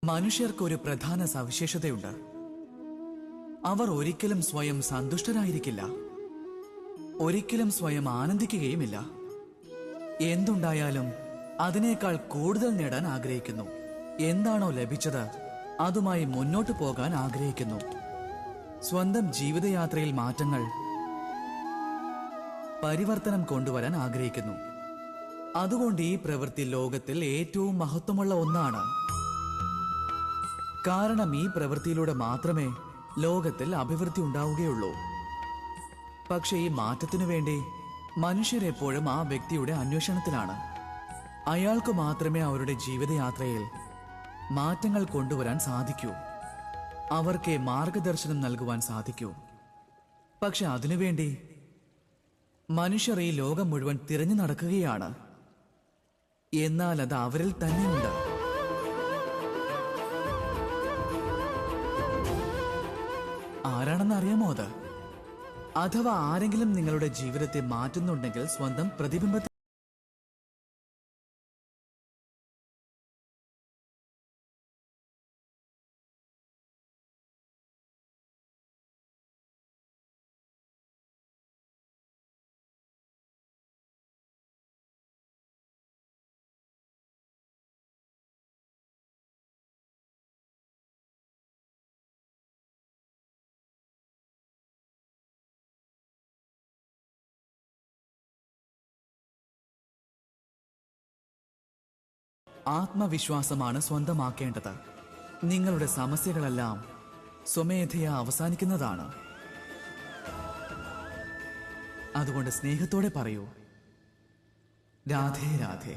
മനുഷ്യർക്കൊരു പ്രധാന സവിശേഷതയുണ്ട്. അവർ ഒരിക്കലും സ്വയം സന്തുഷ്ടരായിരിക്കില്ല, ഒരിക്കലും സ്വയം ആനന്ദിക്കുകയുമില്ല. എന്തുണ്ടായാലും അതിനേക്കാൾ കൂടുതൽ നേടാൻ ആഗ്രഹിക്കുന്നു. എന്താണോ ലഭിച്ചത് അതുമായി മുന്നോട്ടു പോകാൻ ആഗ്രഹിക്കുന്നു. സ്വന്തം ജീവിതയാത്രയിൽ മാറ്റങ്ങൾ, പരിവർത്തനം കൊണ്ടുവരാൻ ആഗ്രഹിക്കുന്നു. അതുകൊണ്ട് ഈ പ്രവൃത്തി ലോകത്തിൽ ഏറ്റവും മഹത്വമുള്ള ഒന്നാണ്. കാരണം ഈ പ്രവൃത്തിയിലൂടെ മാത്രമേ ലോകത്തിൽ അഭിവൃദ്ധി ഉണ്ടാവുകയുള്ളൂ. പക്ഷെ ഈ മാറ്റത്തിനു വേണ്ടി മനുഷ്യരെപ്പോഴും ആ വ്യക്തിയുടെ അന്വേഷണത്തിലാണ്. അയാൾക്ക് മാത്രമേ അവരുടെ ജീവിതയാത്രയിൽ മാറ്റങ്ങൾ കൊണ്ടുവരാൻ സാധിക്കൂ, അവർക്ക് മാർഗദർശനം നൽകുവാൻ സാധിക്കൂ. പക്ഷെ അതിനുവേണ്ടി മനുഷ്യർ ഈ ലോകം മുഴുവൻ തിരഞ്ഞു നടക്കുകയാണ്. എന്നാൽ അത് അവരിൽ തന്നെയുണ്ട്. ആരാണെന്ന് അറിയാമോ അത്? അഥവാ ആരെങ്കിലും നിങ്ങളുടെ ജീവിതത്തെ മാറ്റുന്നുണ്ടെങ്കിൽ സ്വന്തം പ്രതിബിംബത്തെ ആത്മവിശ്വാസമാണ് സ്വന്തമാക്കേണ്ടത്. നിങ്ങളുടെ സമസ്യകളെല്ലാം സ്വമേധയാ അവസാനിക്കുന്നതാണ്. അതുകൊണ്ട് സ്നേഹത്തോടെ പറയൂ, രാധേ രാധേ.